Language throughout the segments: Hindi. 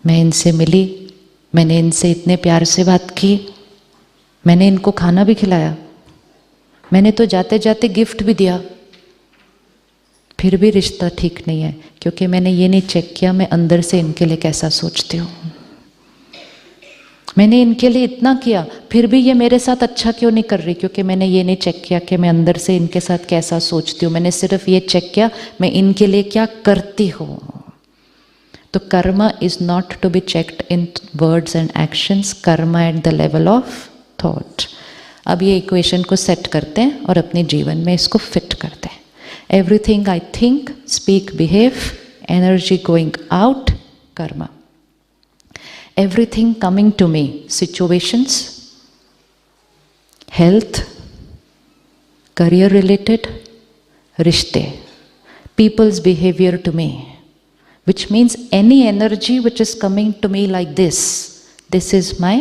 मैं इनसे मिली, मैंने इनसे इतने प्यार से बात की, मैंने इनको खाना भी खिलाया, मैंने तो जाते जाते गिफ्ट भी दिया, फिर भी रिश्ता ठीक नहीं है क्योंकि मैंने ये नहीं चेक किया मैं अंदर से इनके लिए कैसा सोचती हूँ। मैंने इनके लिए इतना किया फिर भी ये मेरे साथ अच्छा क्यों नहीं कर रही, क्योंकि मैंने ये नहीं चेक किया कि मैं अंदर से इनके साथ कैसा सोचती हूँ। मैंने सिर्फ ये चेक किया मैं इनके लिए क्या करती हूँ। तो karma is not to be checked in words and actions, karma at the level of thought. अब ये इक्वेशन को सेट करते हैं और अपने जीवन में इसको फिट करते हैं। Everything I think, speak, behave, energy going out, Karma. Everything coming to me, situations, health, career related, rishte, people's behavior to me, which means any energy which is coming to me like this is my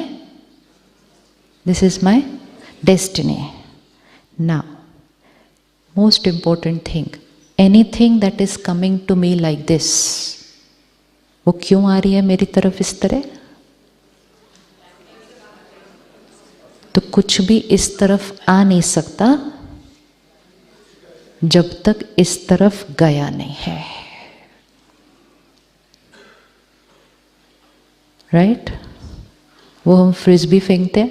destiny. Now, most important thing, anything that is coming to me like this, वो क्यों आ रही है मेरी तरफ इस तरह? तो कुछ भी इस तरफ आ नहीं सकता जब तक इस तरफ गया नहीं है। राइट? वो हम फ्रिस्बी फेंकते हैं,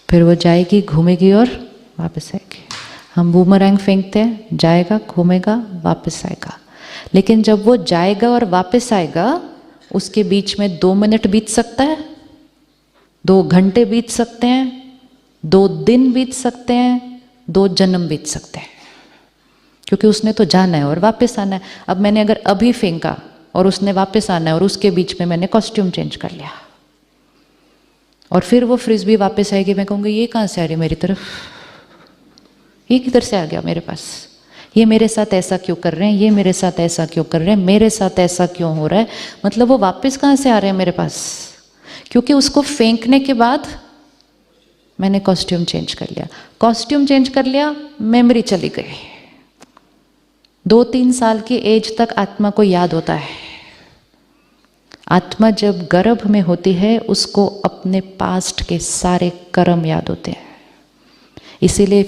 फिर वो जाएगी, घूमेगी और वापस आएगी। हम बूमरैंग फेंकते हैं, जाएगा, घूमेगा, वापस आएगा। लेकिन जब वो जाएगा और वापस आएगा, उसके बीच में 2 मिनट बीत सकता है, 2 घंटे बीत सकते हैं, 2 दिन बीत सकते हैं, 2 जन्म बीत सकते हैं, क्योंकि उसने तो जाना है और वापस आना है। अब मैंने अगर अभी फेंका और उसने वापस आना है और उसके बीच में मैंने कॉस्ट्यूम चेंज कर लिया और फिर वो फ्रिस्बी वापस आएगी, मैं कहूँगी ये कहाँ से आ रही है मेरी तरफ, ये किधर से आ गया मेरे पास, ये मेरे साथ ऐसा क्यों कर रहे हैं, ये मेरे साथ ऐसा क्यों कर रहे हैं, मेरे साथ ऐसा क्यों हो रहा है। मतलब वो वापस कहाँ से आ रहे हैं मेरे पास, क्योंकि उसको फेंकने के बाद मैंने कॉस्ट्यूम चेंज कर लिया। कॉस्ट्यूम चेंज कर लिया, मेमोरी चली गई। 2-3 साल की एज तक आत्मा को याद होता है। आत्मा जब गर्भ में होती है उसको अपने पास्ट के सारे कर्म याद होते हैं। इसीलिए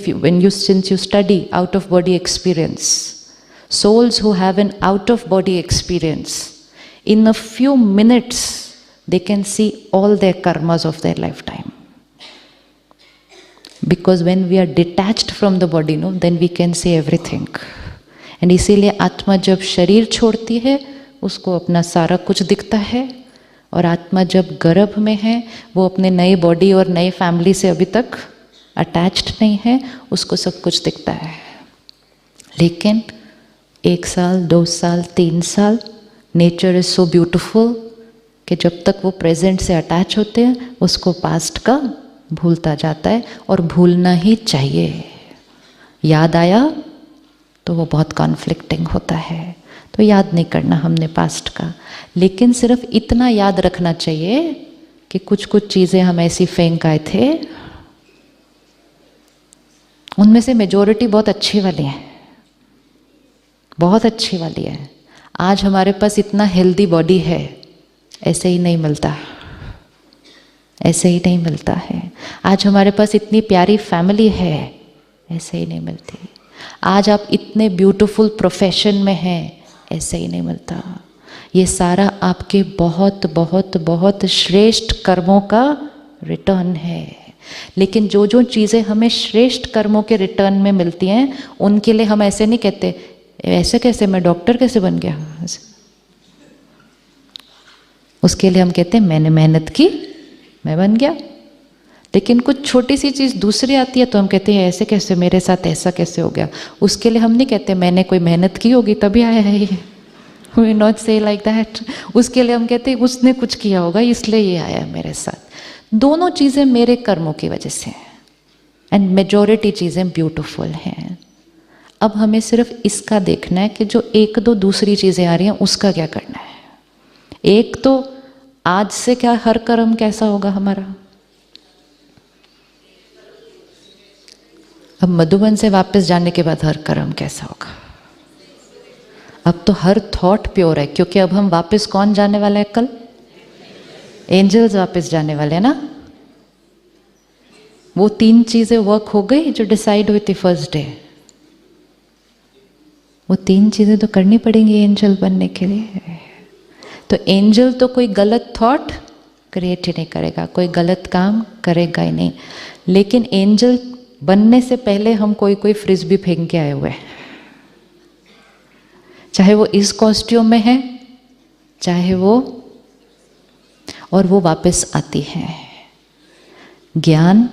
since you study out of body experience, souls who have an out of body experience, in a few minutes they can see all their karmas of their lifetime. Because when we are detached from the body, no, then we can see everything. And इसीलिए आत्मा जब शरीर छोड़ती है उसको अपना सारा कुछ दिखता है, और आत्मा जब गर्भ में है वो अपने नए बॉडी और नए फैमिली से अभी तक अटैच्ड नहीं है, उसको सब कुछ दिखता है। लेकिन 1 साल, 2 साल, 3 साल, नेचर इज सो ब्यूटिफुल कि जब तक वो प्रेजेंट से अटैच होते हैं उसको पास्ट का भूलता जाता है, और भूलना ही चाहिए। याद आया तो वो बहुत कॉन्फ्लिक्टिंग होता है, तो याद नहीं करना हमने पास्ट का, लेकिन सिर्फ इतना याद रखना चाहिए कि कुछ कुछ चीज़ें हम ऐसी फेंक आए थे, उनमें से मेजॉरिटी बहुत अच्छी वाली है, बहुत अच्छी वाली है। आज हमारे पास इतना हेल्दी बॉडी है, ऐसे ही नहीं मिलता, ऐसे ही नहीं मिलता है। आज हमारे पास इतनी प्यारी फैमिली है, ऐसे ही नहीं मिलती। आज आप इतने ब्यूटीफुल प्रोफेशन में हैं, ऐसे ही नहीं मिलता। ये सारा आपके बहुत बहुत बहुत श्रेष्ठ कर्मों का रिटर्न है। लेकिन जो जो चीज़ें हमें श्रेष्ठ कर्मों के रिटर्न में मिलती हैं, उनके लिए हम ऐसे नहीं कहते ऐसे कैसे, मैं डॉक्टर कैसे बन गया, उसके लिए हम कहते हैं मैंने मेहनत की, मैं बन गया। लेकिन कुछ छोटी सी चीज़ दूसरी आती है तो हम कहते हैं ऐसे कैसे, मेरे साथ ऐसा कैसे हो गया। उसके लिए हम नहीं कहते मैंने कोई मेहनत की होगी तभी आया है ये, वी नॉट से लाइक दैट। उसके लिए हम कहते हैं उसने कुछ किया होगा इसलिए ये आया है मेरे साथ। दोनों चीज़ें मेरे कर्मों की वजह से हैं, एंड मेजॉरिटी चीज़ें ब्यूटीफुल हैं। अब हमें सिर्फ इसका देखना है कि जो 1-2 दूसरी चीज़ें आ रही हैं उसका क्या करना है। एक तो आज से क्या हर कर्म कैसा होगा हमारा। अब मधुबन से वापस जाने के बाद हर कर्म कैसा होगा। अब तो हर थॉट प्योर है, क्योंकि अब हम वापस कौन जाने वाला है कल, एंजल्स वापस जाने वाले हैं ना। वो 3 चीजें वर्क हो गई जो डिसाइड हुई थी फर्स्ट डे। वो 3 चीजें तो करनी पड़ेंगी एंजल बनने के लिए। तो एंजल तो कोई गलत थॉट क्रिएट ही नहीं करेगा, कोई गलत काम करेगा ही नहीं। लेकिन एंजल बनने से पहले हम कोई फ्रिस्बी फेंक के आए हुए हैं, चाहे वो इस कॉस्ट्यूम में है, चाहे वो, और वो वापस आती है। ज्ञान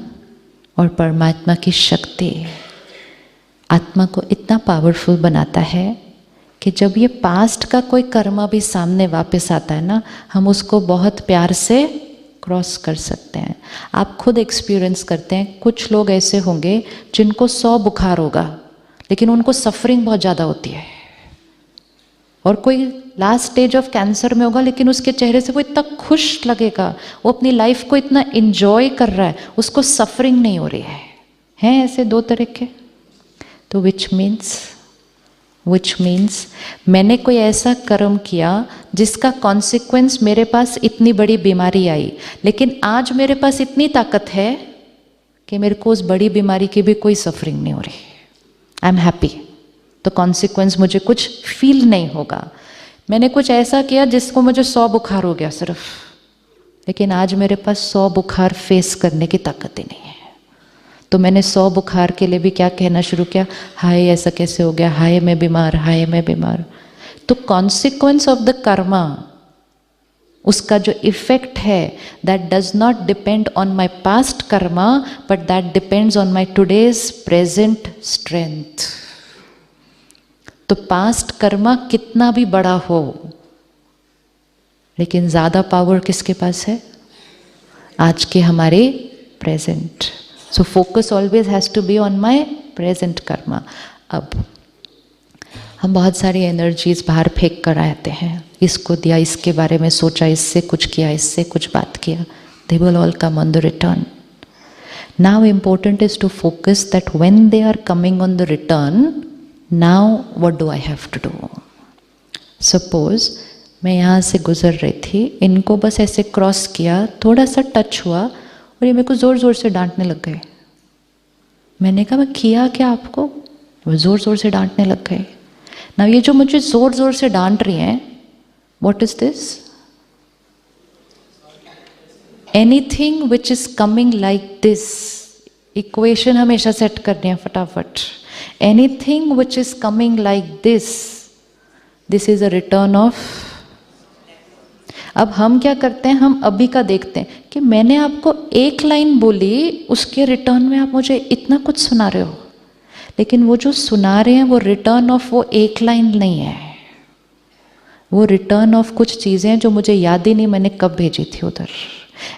और परमात्मा की शक्ति आत्मा को इतना पावरफुल बनाता है कि जब ये पास्ट का कोई कर्म भी सामने वापस आता है ना, हम उसको बहुत प्यार से क्रॉस कर सकते हैं। आप खुद एक्सपीरियंस करते हैं, कुछ लोग ऐसे होंगे जिनको 100 बुखार होगा लेकिन उनको सफरिंग बहुत ज़्यादा होती है, और कोई लास्ट स्टेज ऑफ कैंसर में होगा लेकिन उसके चेहरे से वो इतना खुश लगेगा, वो अपनी लाइफ को इतना एंजॉय कर रहा है, उसको सफरिंग नहीं हो रही है। हैं ऐसे 2 तरह के। तो विच मीन्स मैंने कोई ऐसा कर्म किया जिसका कॉन्सिक्वेंस मेरे पास इतनी बड़ी बीमारी आई, लेकिन आज मेरे पास इतनी ताकत है कि मेरे को उस बड़ी बीमारी की भी कोई सफरिंग नहीं हो रही। I am happy. तो कॉन्सिक्वेंस मुझे कुछ फील नहीं होगा। मैंने कुछ ऐसा किया जिसको मुझे 100 बुखार हो गया सिर्फ, लेकिन आज मेरे पास 100 बुखार फेस करने की ताकत ही नहीं है। तो मैंने 100 बुखार के लिए भी क्या कहना शुरू किया, हाय ऐसा कैसे हो गया, हाय मैं बीमार, हाय मैं बीमार। तो कॉन्सिक्वेंस ऑफ द कर्मा, उसका जो इफेक्ट है, that does not depend on my past Karma, but that depends on my today's present strength. तो पास्ट कर्मा कितना भी बड़ा हो, लेकिन ज्यादा पावर किसके पास है, आज के हमारे present. So focus always has to be on my present karma. अब हम बहुत सारी एनर्जीज बाहर फेंक कर आते हैं, इसको दिया, इसके बारे में सोचा, इससे कुछ किया, इससे कुछ बात किया, they will all come on the return. Now important is to focus that when they are coming on the return, now what do I have to do. Suppose मैं यहाँ से गुजर रही थी, इनको बस ऐसे क्रॉस किया, थोड़ा सा टच हुआ और ये मेरे को ज़ोर ज़ोर से डांटने लग गए। मैंने कहा मैं किया क्या आपको? वो ज़ोर ज़ोर से डांटने लग गए। ना ये जो मुझे ज़ोर ज़ोर से डांट रही हैं, what is this? Anything which is coming like this, equation हमेशा सेट करनी है फटाफट। Anything which is coming like this, this is a return of. अब हम क्या करते हैं, हम अभी का देखते हैं कि मैंने आपको एक लाइन बोली, उसके रिटर्न में आप मुझे इतना कुछ सुना रहे हो, लेकिन वो जो सुना रहे हैं वो रिटर्न ऑफ वो एक लाइन नहीं है, वो रिटर्न ऑफ कुछ चीज़ें जो मुझे याद ही नहीं मैंने कब भेजी थी उधर।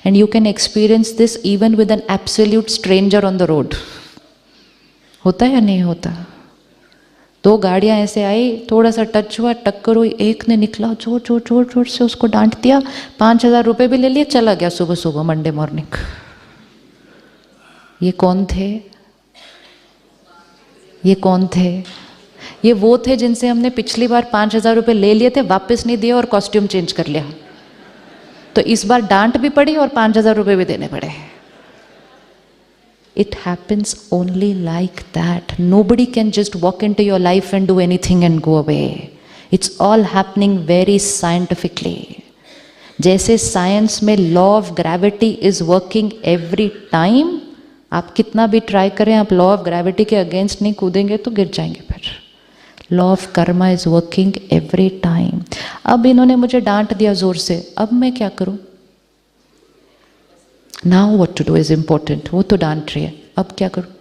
And you can experience this even with an absolute stranger on the road. होता है या नहीं होता? 2 गाड़ियां ऐसे आई, थोड़ा सा टच हुआ, टक्कर हुई, एक ने निकला जोर जोर जोर जोर से उसको डांट दिया, 5,000 रुपये भी ले लिए, चला गया सुबह सुबह मंडे मॉर्निंग। ये कौन थे? ये कौन थे? ये वो थे जिनसे हमने पिछली बार 5,000 रुपये ले लिए थे, वापस नहीं दिए और कॉस्ट्यूम चेंज कर लिया। तो इस बार डांट भी पड़ी और 5,000 रुपये भी देने पड़े। It happens only like that. Nobody can just walk into your life and do anything and go away. It's all happening very scientifically. जैसे साइंस में law of gravity is working every time, आप कितना भी ट्राई करें, आप लॉ ऑफ ग्रेविटी के अगेंस्ट नहीं कूदेंगे तो गिर जाएंगे। फिर law of Karma is working every time. अब इन्होंने मुझे डांट दिया जोर से, अब मैं क्या करूं? Now what to do is important. वो तो डांट रही है, अब क्या करूं?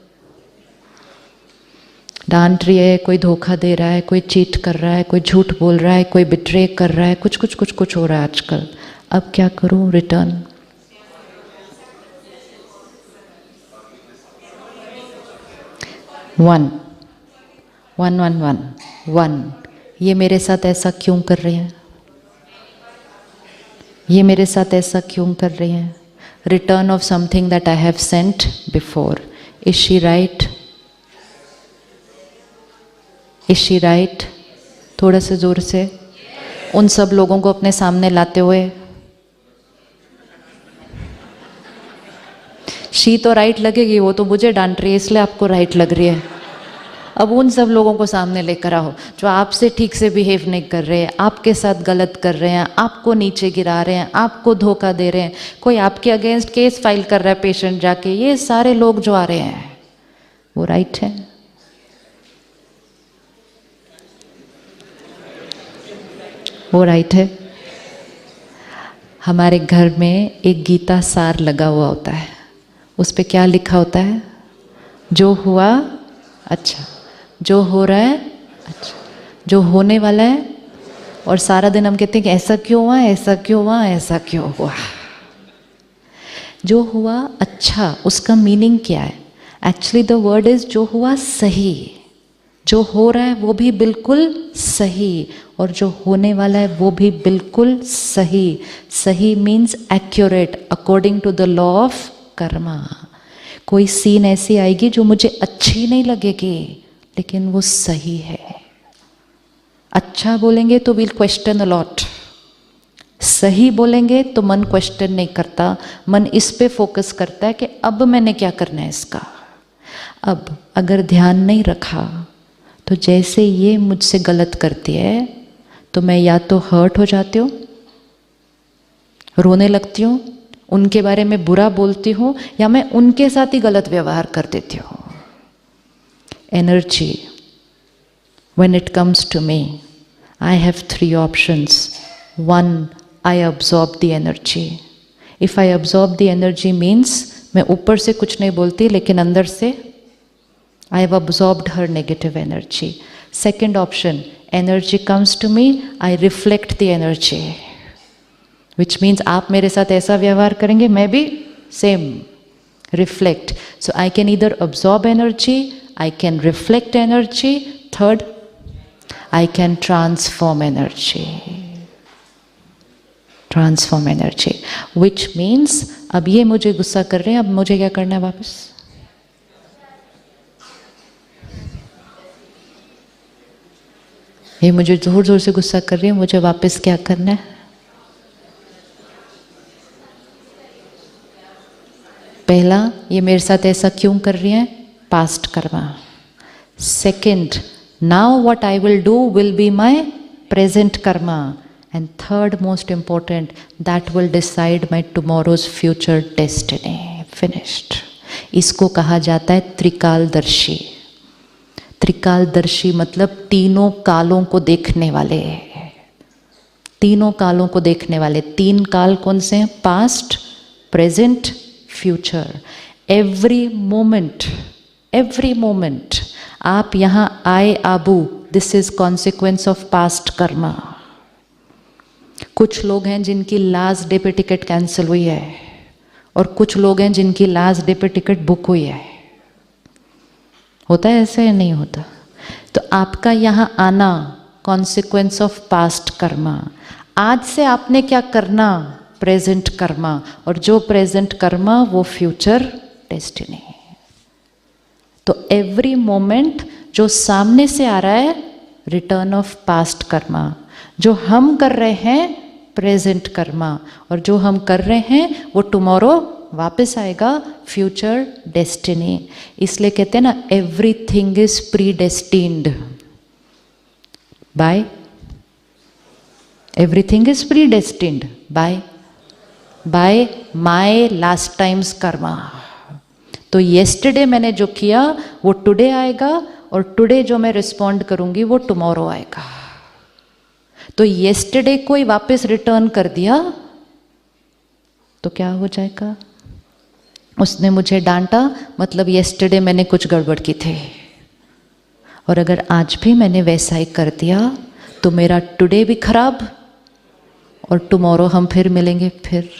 डांट रही है, कोई धोखा दे रहा है, कोई चीट कर रहा है, कोई झूठ बोल रहा है, कोई बिट्रे कर रहा है, कुछ कुछ कुछ कुछ हो रहा है आजकल। अब क्या करूं? Return. One one one one one. ये मेरे साथ ऐसा क्यों कर रहे हैं? ये मेरे साथ ऐसा क्यों कर रही हैं? Return of something that I have sent before. Is she right? Is she right? थोड़ा से जोर से, उन सब लोगों को अपने सामने लाते हुए, शी तो राइट लगेगी, वो तो मुझे डांट रही है इसलिए आपको राइट लग रही है। अब उन सब लोगों को सामने लेकर आओ जो आपसे ठीक से बिहेव नहीं कर रहे हैं, आपके साथ गलत कर रहे हैं, आपको नीचे गिरा रहे हैं, आपको धोखा दे रहे हैं, कोई आपके अगेंस्ट केस फाइल कर रहा है पेशेंट जाके, ये सारे लोग जो आ रहे हैं वो राइट है? वो राइट है? हमारे घर में एक गीता सार लगा हुआ होता है, उस पे क्या लिखा होता है? जो हुआ अच्छा, जो हो रहा है अच्छा, जो होने वाला है। और सारा दिन हम कहते हैं कि ऐसा क्यों हुआ, ऐसा क्यों हुआ, ऐसा क्यों हुआ। जो हुआ अच्छा, उसका मीनिंग क्या है? एक्चुअली द वर्ड इज जो हुआ सही, जो हो रहा है वो भी बिल्कुल सही, और जो होने वाला है वो भी बिल्कुल सही। सही means accurate, according to the law of karma. कोई सीन ऐसी आएगी जो मुझे अच्छी नहीं लगेगी, लेकिन वो सही है। अच्छा बोलेंगे तो विल क्वेश्चन अ लॉट, सही बोलेंगे तो मन क्वेश्चन नहीं करता, मन इस पे फोकस करता है कि अब मैंने क्या करना है इसका। अब अगर ध्यान नहीं रखा तो जैसे ये मुझसे गलत करती है तो मैं या तो हर्ट हो जाती हूँ, रोने लगती हूँ, उनके बारे में बुरा बोलती हूँ, या मैं उनके साथ ही गलत व्यवहार कर देती हूँ। Energy, when it comes to me, I have 3 options. 1, I absorb the energy. If I absorb the energy means मैं ऊपर से कुछ नहीं बोलती, लेकिन अंदर से I have absorbed her negative energy. Second option, energy comes to me, I reflect the energy. Which means आप मेरे साथ ऐसा व्यवहार करेंगे, मैं भी same, reflect. So I can either absorb energy, I can reflect energy. Third, I can transform energy. Transform energy. Which means अब ये मुझे गुस्सा कर रहे हैं, अब मुझे क्या करना है वापस? ये मुझे जोर जोर से गुस्सा कर रही है, मुझे वापस क्या करना है? पहला, ये मेरे साथ ऐसा क्यों कर रही है? Past Karma. Second, now what I will do will be my present karma. And third most important, that will decide my tomorrow's future destiny. Finished. इसको कहा जाता है त्रिकालदर्शी. त्रिकालदर्शी मतलब तीनों कालों को देखने वाले. तीनों कालों को देखने वाले. 3 काल कौन से हैं? Past, present, future. Every moment आप यहाँ आए Abu, this is consequence of past Karma. कुछ लोग हैं जिनकी लास्ट डे पे टिकट कैंसिल हुई है, और कुछ लोग हैं जिनकी लास्ट डे पे टिकट बुक हुई है. होता है ऐसे या नहीं होता? तो आपका यहाँ आना कॉन्सिक्वेंस ऑफ पास्ट कर्मा. आज से आपने क्या करना? प्रेजेंट कर्मा. और जो प्रेजेंट कर्मा वो फ्यूचर डेस्टिनी. तो एवरी मोमेंट जो सामने से आ रहा है, रिटर्न ऑफ पास्ट कर्मा. जो हम कर रहे हैं, प्रेजेंट कर्मा. और जो हम कर रहे हैं वो टुमारो वापस आएगा, फ्यूचर डेस्टिनी. इसलिए कहते हैं ना, everything is predestined by, everything is predestined by my last times karma. तो येस्टरडे मैंने जो किया वो टुडे आएगा, और टुडे जो मैं रिस्पॉन्ड करूंगी वो टुमारो आएगा. तो येस्टरडे को ही वापस रिटर्न कर दिया तो क्या हो जाएगा? उसने मुझे डांटा, मतलब येस्टरडे मैंने कुछ गड़बड़ की थी. और अगर आज भी मैंने वैसा ही कर दिया तो मेरा टुडे भी खराब, और टुमारो हम फिर मिलेंगे फिर.